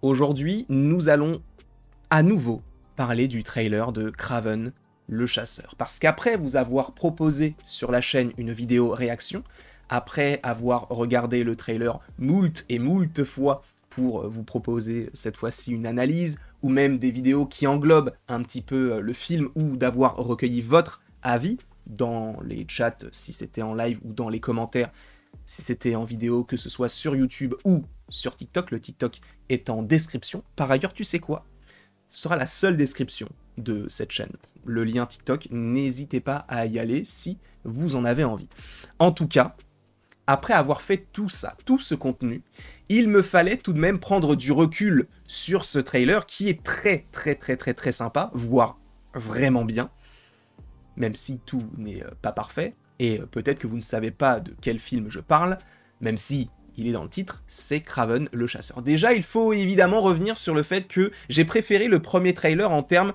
Aujourd'hui, nous allons à nouveau parler du trailer de Kraven le Chasseur. Parce qu'après vous avoir proposé sur la chaîne une vidéo réaction, après avoir regardé le trailer moult et moult fois pour vous proposer cette fois-ci une analyse, ou même des vidéos qui englobent un petit peu le film, ou d'avoir recueilli votre avis dans les chats si c'était en live, ou dans les commentaires si c'était en vidéo, que ce soit sur YouTube ou sur TikTok. Le TikTok est en description. Par ailleurs, tu sais quoi ? Ce sera la seule description de cette chaîne. Le lien TikTok, n'hésitez pas à y aller si vous en avez envie. En tout cas, après avoir fait tout ça, tout ce contenu, il me fallait tout de même prendre du recul sur ce trailer qui est très sympa, voire vraiment bien, même si tout n'est pas parfait, et peut-être que vous ne savez pas de quel film je parle, même si il est dans le titre, c'est Kraven le Chasseur. Déjà, il faut évidemment revenir sur le fait que j'ai préféré le premier trailer en termes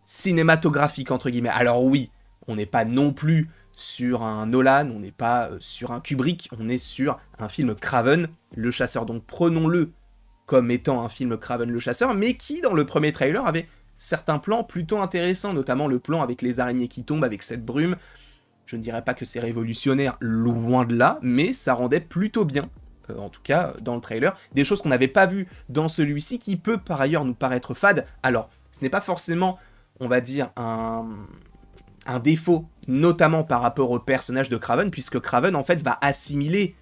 cinématographiques, entre guillemets. Alors oui, on n'est pas non plus sur un Nolan, on n'est pas sur un Kubrick, on est sur un film Kraven le Chasseur. Donc prenons-le comme étant un film Kraven le Chasseur, mais qui, dans le premier trailer, avait certains plans plutôt intéressants, notamment le plan avec les araignées qui tombent, avec cette brume. Je ne dirais pas que c'est révolutionnaire, loin de là, mais ça rendait plutôt bien, en tout cas dans le trailer, des choses qu'on n'avait pas vues dans celui-ci, qui peut par ailleurs nous paraître fade. Alors, ce n'est pas forcément, on va dire, un défaut, notamment par rapport au personnage de Kraven, puisque Kraven, en fait, va assimiler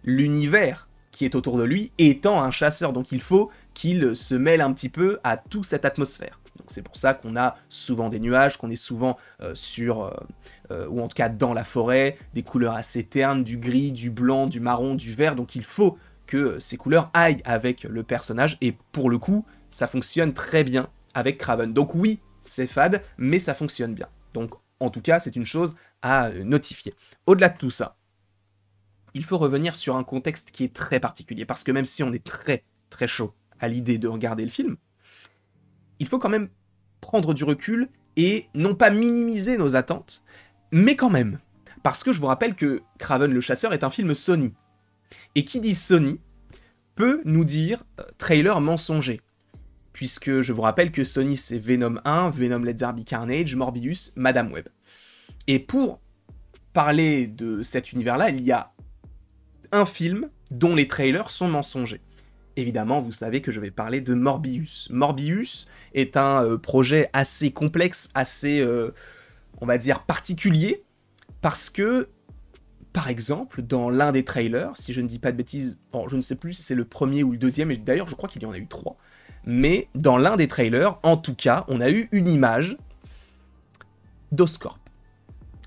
l'univers qui est autour de lui, étant un chasseur, donc il faut qu'il se mêle un petit peu à toute cette atmosphère. Donc c'est pour ça qu'on a souvent des nuages, qu'on est souvent ou en tout cas dans la forêt, des couleurs assez ternes, du gris, du blanc, du marron, du vert, donc il faut que ces couleurs aillent avec le personnage, et pour le coup, ça fonctionne très bien avec Kraven. Donc oui, c'est fade, mais ça fonctionne bien. Donc en tout cas, c'est une chose à notifier. Au-delà de tout ça, il faut revenir sur un contexte qui est très particulier, parce que même si on est très chaud à l'idée de regarder le film, il faut quand même prendre du recul et non pas minimiser nos attentes, mais quand même. Parce que je vous rappelle que Kraven le Chasseur est un film Sony. Et qui dit Sony peut nous dire trailer mensonger. Puisque je vous rappelle que Sony c'est Venom 1, Venom Let There Be Carnage, Morbius, Madame Web. Et pour parler de cet univers-là, il y a un film dont les trailers sont mensongers. Évidemment, vous savez que je vais parler de Morbius. Morbius est un projet assez complexe, assez, on va dire, particulier, parce que, par exemple, dans l'un des trailers, si je ne dis pas de bêtises, bon, je ne sais plus si c'est le premier ou le deuxième, et d'ailleurs, je crois qu'il y en a eu 3, mais dans l'un des trailers, en tout cas, on a eu une image d'Oscorp.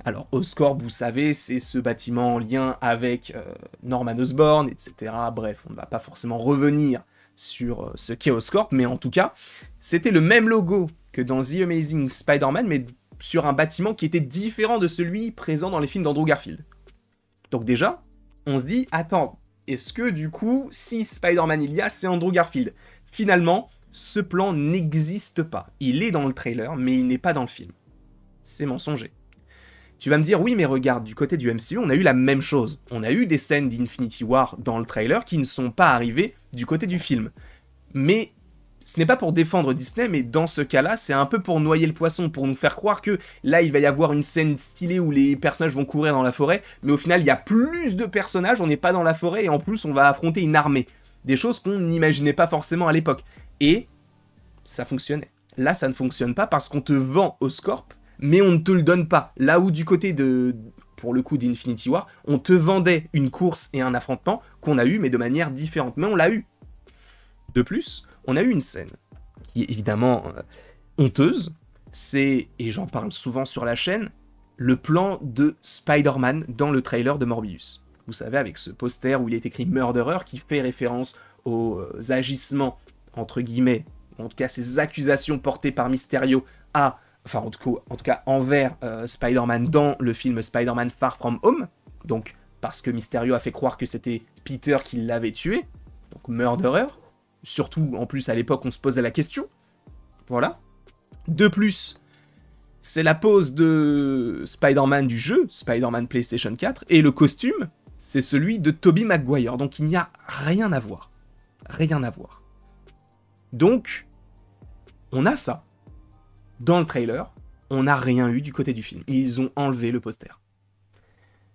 Alors, Oscorp, vous savez, c'est ce bâtiment en lien avec Norman Osborn, etc. Bref, on ne va pas forcément revenir sur ce qu'est Oscorp, mais en tout cas, c'était le même logo que dans The Amazing Spider-Man, mais sur un bâtiment qui était différent de celui présent dans les films d'Andrew Garfield. Donc déjà, on se dit, attends, est-ce que du coup, si Spider-Man il y a, c'est Andrew Garfield? Finalement, ce plan n'existe pas. Il est dans le trailer, mais il n'est pas dans le film. C'est mensonger. Tu vas me dire, oui, mais regarde, du côté du MCU, on a eu la même chose. On a eu des scènes d'Infinity War dans le trailer qui ne sont pas arrivées du côté du film. Mais ce n'est pas pour défendre Disney, mais dans ce cas-là, c'est un peu pour noyer le poisson, pour nous faire croire que là, il va y avoir une scène stylée où les personnages vont courir dans la forêt, mais au final, il y a plus de personnages, on n'est pas dans la forêt, et en plus, on va affronter une armée. Des choses qu'on n'imaginait pas forcément à l'époque. Et ça fonctionnait. Là, ça ne fonctionne pas parce qu'on te vend Oscorp, mais on ne te le donne pas. Là où du côté de, pour le coup d'Infinity War, on te vendait une course et un affrontement qu'on a eu, mais de manière différente. Mais on l'a eu. De plus, on a eu une scène qui est évidemment honteuse. C'est, et j'en parle souvent sur la chaîne, le plan de Spider-Man dans le trailer de Morbius. Vous savez, avec ce poster où il est écrit Murderer, qui fait référence aux agissements, entre guillemets, en tout cas ces accusations portées par Mysterio à... Enfin, en tout cas envers Spider-Man dans le film Spider-Man Far From Home, donc parce que Mysterio a fait croire que c'était Peter qui l'avait tué, donc Murderer, surtout, en plus, à l'époque, on se posait la question, voilà. De plus, c'est la pose de Spider-Man du jeu, Spider-Man PlayStation 4, et le costume, c'est celui de Tobey Maguire, donc il n'y a rien à voir. Rien à voir. Donc, on a ça. Dans le trailer, on n'a rien eu du côté du film. Ils ont enlevé le poster.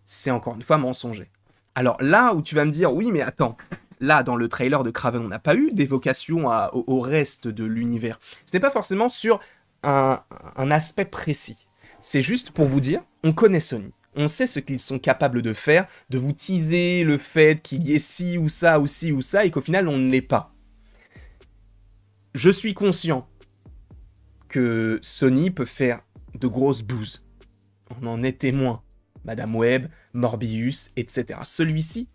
C'est encore une fois mensonger. Alors là où tu vas me dire, oui mais attends, là dans le trailer de Kraven, on n'a pas eu d'évocation au reste de l'univers. Ce n'est pas forcément sur un aspect précis. C'est juste pour vous dire, on connaît Sony. On sait ce qu'ils sont capables de faire, de vous teaser le fait qu'il y ait ci ou ça ou ci ou ça, et qu'au final on ne l'est pas. Je suis conscient que Sony peut faire de grosses bouses. On en est témoin. Madame Web, Morbius, etc. Celui-ci,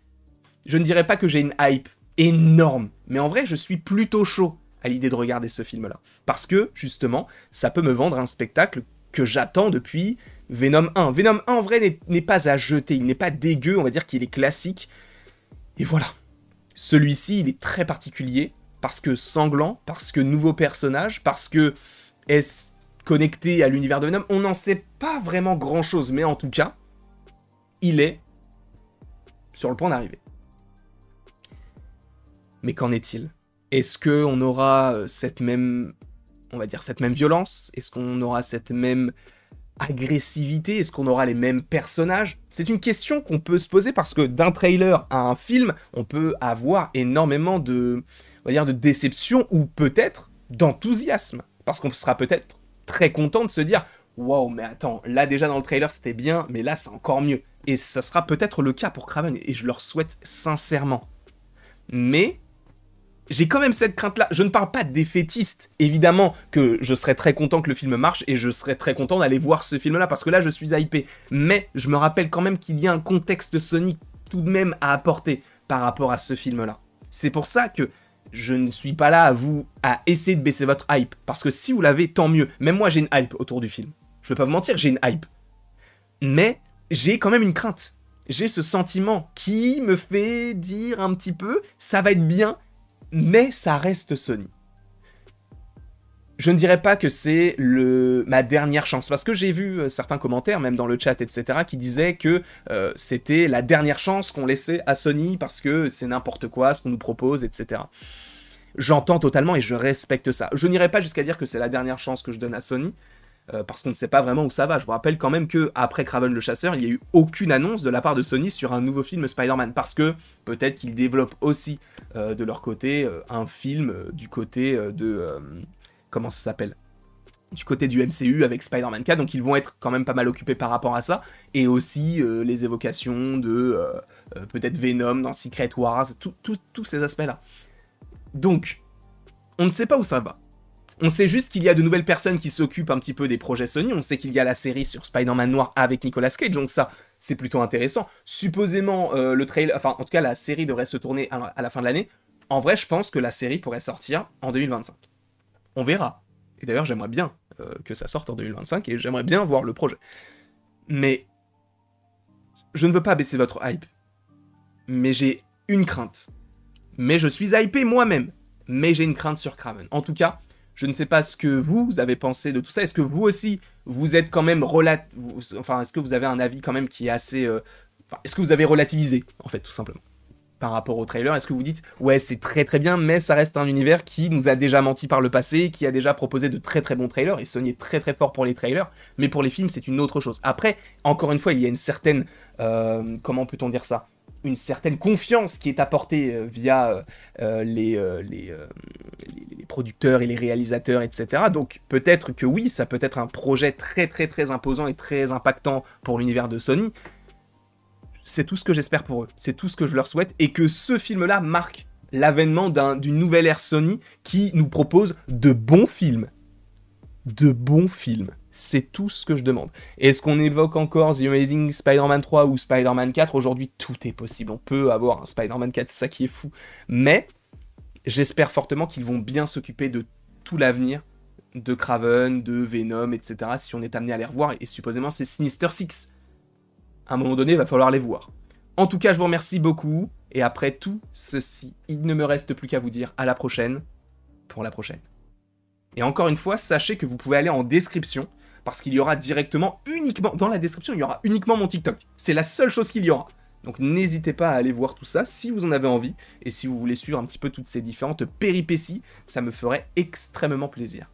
je ne dirais pas que j'ai une hype énorme, mais en vrai, je suis plutôt chaud à l'idée de regarder ce film-là. Parce que, justement, ça peut me vendre un spectacle que j'attends depuis Venom 1. Venom 1, en vrai, n'est pas à jeter, il n'est pas dégueu, on va dire qu'il est classique. Et voilà. Celui-ci, il est très particulier, parce que sanglant, parce que nouveau personnage, parce que est-ce connecté à l'univers de Venom, on n'en sait pas vraiment grand-chose, mais en tout cas, il est sur le point d'arriver. Mais qu'en est-il? Est-ce qu'on aura cette même, on va dire, cette même violence? Est-ce qu'on aura cette même agressivité? Est-ce qu'on aura les mêmes personnages? C'est une question qu'on peut se poser parce que d'un trailer à un film, on peut avoir énormément de, on va dire, de déception ou peut-être d'enthousiasme. Parce qu'on sera peut-être très content de se dire « Wow, mais attends, là déjà dans le trailer c'était bien, mais là c'est encore mieux. » Et ça sera peut-être le cas pour Kraven, et je leur souhaite sincèrement. Mais j'ai quand même cette crainte-là. Je ne parle pas défaitiste. Évidemment que je serais très content que le film marche, et je serais très content d'aller voir ce film-là, parce que là je suis hypé. Mais je me rappelle quand même qu'il y a un contexte Sony tout de même à apporter par rapport à ce film-là. C'est pour ça que je ne suis pas là à essayer de baisser votre hype, parce que si vous l'avez, tant mieux. Même moi j'ai une hype autour du film. Je ne vais pas vous mentir, j'ai une hype. Mais j'ai quand même une crainte. J'ai ce sentiment qui me fait dire un petit peu, ça va être bien, mais ça reste Sony. Je ne dirais pas que c'est ma dernière chance, parce que j'ai vu certains commentaires, même dans le chat, etc., qui disaient que c'était la dernière chance qu'on laissait à Sony, parce que c'est n'importe quoi ce qu'on nous propose, etc. J'entends totalement et je respecte ça. Je n'irai pas jusqu'à dire que c'est la dernière chance que je donne à Sony, parce qu'on ne sait pas vraiment où ça va. Je vous rappelle quand même qu'après Kraven le Chasseur, il n'y a eu aucune annonce de la part de Sony sur un nouveau film Spider-Man, parce que peut-être qu'ils développent aussi de leur côté un film du côté de... comment ça s'appelle ? Du côté du MCU avec Spider-Man 4, donc ils vont être quand même pas mal occupés par rapport à ça, et aussi les évocations de peut-être Venom dans Secret Wars, tous ces aspects-là. Donc, on ne sait pas où ça va. On sait juste qu'il y a de nouvelles personnes qui s'occupent un petit peu des projets Sony. On sait qu'il y a la série sur Spider-Man Noir avec Nicolas Cage, donc ça, c'est plutôt intéressant. Supposément, le trailer, enfin, en tout cas, la série devrait se tourner à la fin de l'année. En vrai, je pense que la série pourrait sortir en 2025. On verra. Et d'ailleurs, j'aimerais bien que ça sorte en 2025, et j'aimerais bien voir le projet. Mais, je ne veux pas baisser votre hype. Mais j'ai une crainte. Mais je suis hypé moi-même. Mais j'ai une crainte sur Kraven. En tout cas, je ne sais pas ce que vous avez pensé de tout ça. Est-ce que vous aussi, vous êtes quand même enfin, est-ce que vous avez un avis quand même qui est assez... est-ce que vous avez relativisé, en fait, tout simplement, par rapport au trailer? Est-ce que vous dites, ouais, c'est très très bien, mais ça reste un univers qui nous a déjà menti par le passé, qui a déjà proposé de très très bons trailers, et Sony est très très fort pour les trailers, mais pour les films, c'est une autre chose. Après, encore une fois, il y a une certaine... comment peut-on dire ça ? Une certaine confiance qui est apportée via les producteurs et les réalisateurs, etc. Donc peut-être que oui, ça peut être un projet très très très imposant et très impactant pour l'univers de Sony. C'est tout ce que j'espère pour eux, c'est tout ce que je leur souhaite, et que ce film-là marque l'avènement d'une nouvelle ère Sony qui nous propose de bons films. De bons films. C'est tout ce que je demande. Est-ce qu'on évoque encore The Amazing Spider-Man 3 ou Spider-Man 4 ? Aujourd'hui, tout est possible. On peut avoir un Spider-Man 4, c'est ça qui est fou. Mais j'espère fortement qu'ils vont bien s'occuper de tout l'avenir de Kraven, de Venom, etc. Si on est amené à les revoir. Et supposément, c'est Sinister Six. À un moment donné, il va falloir les voir. En tout cas, je vous remercie beaucoup. Et après tout ceci, il ne me reste plus qu'à vous dire à la prochaine pour la prochaine. Et encore une fois, sachez que vous pouvez aller en description, parce qu'il y aura directement, uniquement, dans la description, il y aura uniquement mon TikTok. C'est la seule chose qu'il y aura. Donc n'hésitez pas à aller voir tout ça si vous en avez envie, et si vous voulez suivre un petit peu toutes ces différentes péripéties, ça me ferait extrêmement plaisir.